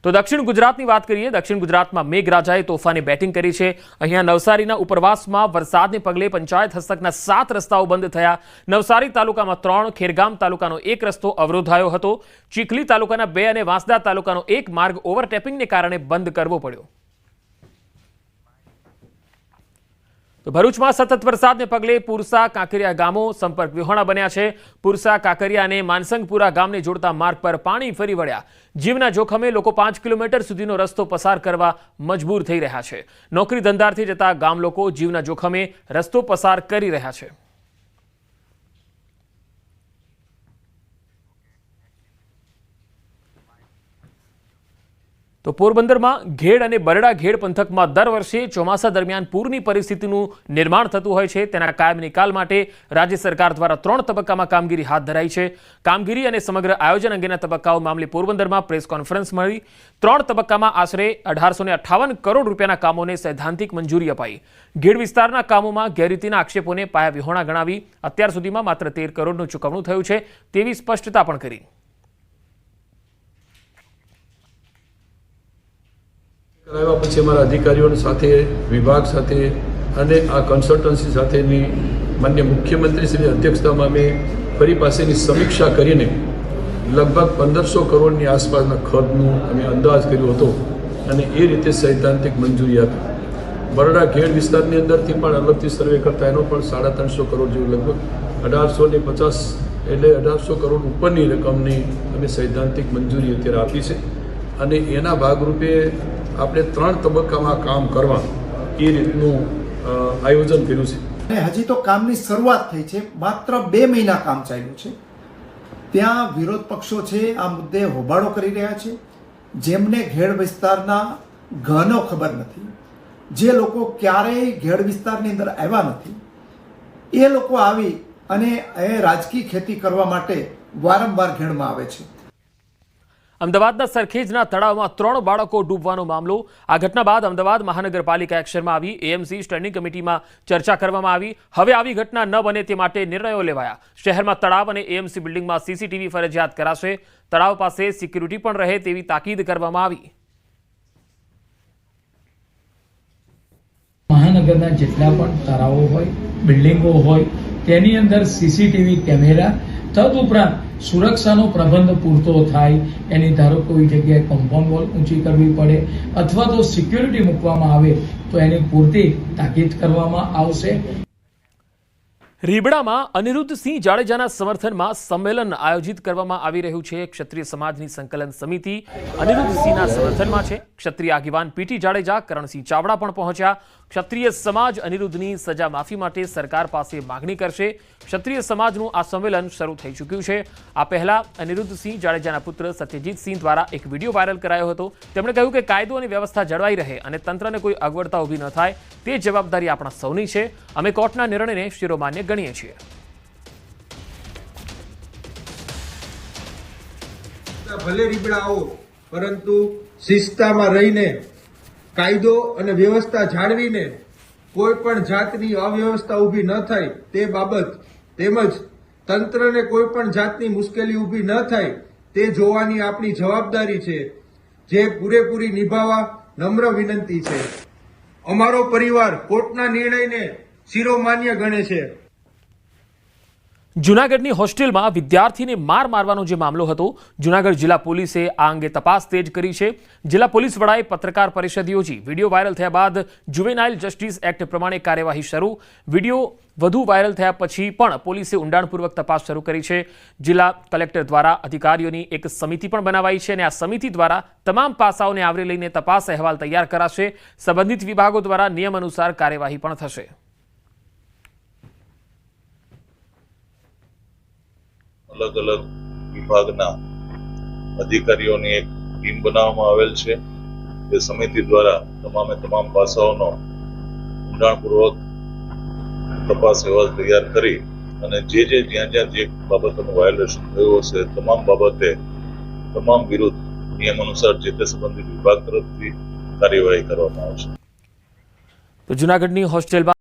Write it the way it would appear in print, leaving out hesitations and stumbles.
તો દક્ષિણ ગુજરાતની વાત કરીએ। દક્ષિણ ગુજરાતમાં મેઘરાજાએ તોફાની બેટિંગ કરી છે। અહીંયા નવસારીના ઉપરવાસમાં વરસાદને પગલે પંચાયત હસ્તકના 7 રસ્તાઓ બંધ થયા। નવસારી તાલુકામાં 3, ખેરગામ તાલુકાનો 1 રસ્તો અવરોધાયો હતો। ચીખલી તાલુકાના 2 અને વાંસદા તાલુકાનો 1 માર્ગ ઓવરટેપિંગને કારણે બંધ કરવો પડ્યો। તો ભરૂચમાં સતત વરસાદને પગલે પુરસા કાંકરિયા ગામો સંપર્ક વિહોણા બન્યા છે। પુરસા કાંકરિયા અને માનસંગપુરા ગામને જોડતા માર્ગ પર પાણી ફરી વળ્યા। જીવના જોખમે લોકો 5 કિલોમીટર સુધીનો રસ્તો પસાર કરવા મજબૂર થઈ રહ્યા છે। નોકરી ધંધાથી જતા ગામ લોકો જીવના જોખમે રસ્તો પસાર કરી રહ્યા છે। તો પોરબંદરમાં ઘેડ અને બરડા ઘેડ પંથકમાં દર વર્ષે ચોમાસા દરમિયાન પૂરની પરિસ્થિતિનું નિર્માણ થતું હોય છે। તેના કાયમ નિકાલ માટે રાજ્ય સરકાર દ્વારા 3 તબક્કામાં કામગીરી હાથ ધરાઈ છે। કામગીરી અને સમગ્ર આયોજન અંગેના તબક્કાઓ મામલે પોરબંદરમાં પ્રેસ કોન્ફરન્સ મળી। 3 તબક્કામાં આશરે 1858 કરોડ રૂપિયાના કામોને સૈદ્ધાંતિક મંજૂરી અપાઈ। ઘેડ વિસ્તારના કામોમાં ગેરરીતિના આક્ષેપોને પાયા વિહોણા ગણાવી અત્યાર સુધીમાં માત્ર 13 કરોડનું ચૂકવણું થયું છે તેવી સ્પષ્ટતા પણ કરી। કરાવ્યા પછી અમારા અધિકારીઓ સાથે વિભાગ સાથે અને આ કન્સલ્ટન્સી સાથેની માન્ય મુખ્યમંત્રીશ્રીની અધ્યક્ષતામાં અમે ફરી પાસેની સમીક્ષા કરીને લગભગ 1500 કરોડની આસપાસના ખર્ચનું અમે અંદાજ કર્યો હતો અને એ રીતે સૈદ્ધાંતિક મંજૂરી આપી। બરડા ઘેડ વિસ્તારની અંદરથી પણ અલગથી સર્વે કરતા એનો પણ 350 કરોડ જેવું લગભગ 1850 એટલે 1800 કરોડ ઉપરની રકમની અમે સૈદ્ધાંતિક મંજૂરી અત્યારે આપી છે અને એના ભાગરૂપે આપણે 3 તબક્કામાં કામ કરવા એ રીતનું આયોજન કર્યું છે। અને હજી તો કામની શરૂઆત થઈ છે, માત્ર 2 મહિના કામ ચાલ્યું છે। ત્યાં વિરોધ પક્ષો છે આ મુદ્દે હોબાળો કરી રહ્યા છે, જેમને ઘેડ વિસ્તારના ઘનો ખબર નથી, જે લોકો ક્યારેય ઘેડ વિસ્તારની અંદર આવ્યા નથી, એ લોકો આવી અને એ રાજકીય ખેતી કરવા માટે વારંવાર ઘેડમાં આવે છે। અમદાવાદના સરખેજના તળાવમાં 3 બાળકો ડૂબવાનો મામલો। આ ઘટના બાદ અમદાવાદ મહાનગરપાલિકા એક્શનમાં આવી। એએમસી સ્ટેન્ડિંગ કમિટીમાં ચર્ચા કરવામાં આવી। હવે આવી ઘટના ન બને તે માટે નિર્ણયો લેવાયા। શહેરમાં તળાવ અને એએમસી બિલ્ડિંગમાં સીસીટીવી ફરજિયાત કરાશે। તળાવ પાસે સિક્યુરિટી પણ રહે તેવી તાકીદ કરવામાં આવી। મહાનગરના જેટલા પણ તળાવો હોય, બિલ્ડિંગો હોય, તેની અંદર સીસીટીવી કેમેરા તદુપરાંત સુરક્ષાનો પ્રબંધ પૂરતો થાય, એની ધારો કોઈ જગ્યાએ કમ્પાઉન્ડ વોલ ઊંચી કરવી પડે અથવા તો સિક્યુરિટી મૂકવામાં આવે તો એની પૂરતી તાકીદ કરવામાં આવશે। રીબડામાં અનિરુદ્ધસિંહ જાડેજાના સમર્થનમાં સંમેલન આયોજિત કરવામાં આવી રહ્યું છે। ક્ષત્રિય સમાજની સંકલન સમિતિ અનિરુદ્ધસિંહના સમર્થનમાં છે। ક્ષત્રિય આગેવાન પીટી જાડેજા, કરણસિંહ ચાવડા પણ પહોંચ્યા। ક્ષત્રિય સમાજ અનિરુદ્ધની સજા માફી માટે સરકાર પાસે માગણી કરશે। ક્ષત્રિય સમાજનું આ સંમેલન શરૂ થઈ ચૂક્યું છે। આ પહેલા અનિરુદ્ધસિંહ જાડેજાના પુત્ર સત્યજીતસિંહ દ્વારા એક વિડીયો વાયરલ કરાયો હતો। તેમણે કહ્યું કે કાયદો અને વ્યવસ્થા જળવાઈ રહે અને તંત્રને કોઈ અગવડતા ઊભી ન થાય તે જવાબદારી આપણા સૌની છે। અમે કોર્ટના નિર્ણયને શિરોમાન્ય ગણીએ છીએ। ભલે રીબડા આવો, પરંતુ શિસ્તતામાં રહીને કાયદો અને વ્યવસ્થા જાળવીને કોઈ પણ જાતની અવ્યવસ્થા ઊભી ન થાય તે બાબત તેમજ તંત્રને કોઈ પણ જાતની મુશ્કેલી ઊભી ન થાય તે જોવાની આપણી જવાબદારી છે, જે પૂરેપૂરી નિભાવવા નમ્ર વિનંતી છે। અમારો પરિવાર કોર્ટના નિર્ણયને શિરોમાન્ય ગણે છે। જૂનાગઢની હોસ્ટેલમાં વિદ્યાર્થીને માર મારવાનો જે મામલો હતો, જૂનાગઢ જિલ્લા પોલીસે આ અંગે તપાસ તેજ કરી છે। જિલ્લા પોલીસ વડાએ પત્રકાર પરિષદ યોજી। વિડીયો વાયરલ થયા બાદ જુવેનાઇલ જસ્ટિસ એક્ટ પ્રમાણે કાર્યવાહી શરૂ। વિડીયો વધુ વાયરલ થયા પછી પણ પોલીસે ઊંડાણપૂર્વક તપાસ શરૂ કરી છે। જિલ્લા કલેક્ટર દ્વારા અધિકારીઓની એક સમિતિ પણ બનાવાઈ છે અને આ સમિતિ દ્વારા તમામ પાસાઓને આવરી લઈને તપાસ અહેવાલ તૈયાર કરાશે। સંબંધિત વિભાગો દ્વારા નિયમ અનુસાર કાર્યવાહી પણ થશે। અલગ અલગ વિભાગના અધિકારીઓની એક ટીમ બનાવવામાં આવેલ છે। એ સમિતિ દ્વારા તમામ પાસાઓનો ઊંડાણપૂર્વક તપાસ અહેવાલ તૈયાર કરી અને જ્યાં જે બાબતોનું વાયોલેશન થયું હશે તમામ બાબતે તમામ વિરુદ્ધ નિયમ અનુસાર જે તે સંબંધિત વિભાગ તરફથી કાર્યવાહી કરવામાં આવશે। તો જૂનાગઢની હોસ્ટેલમાં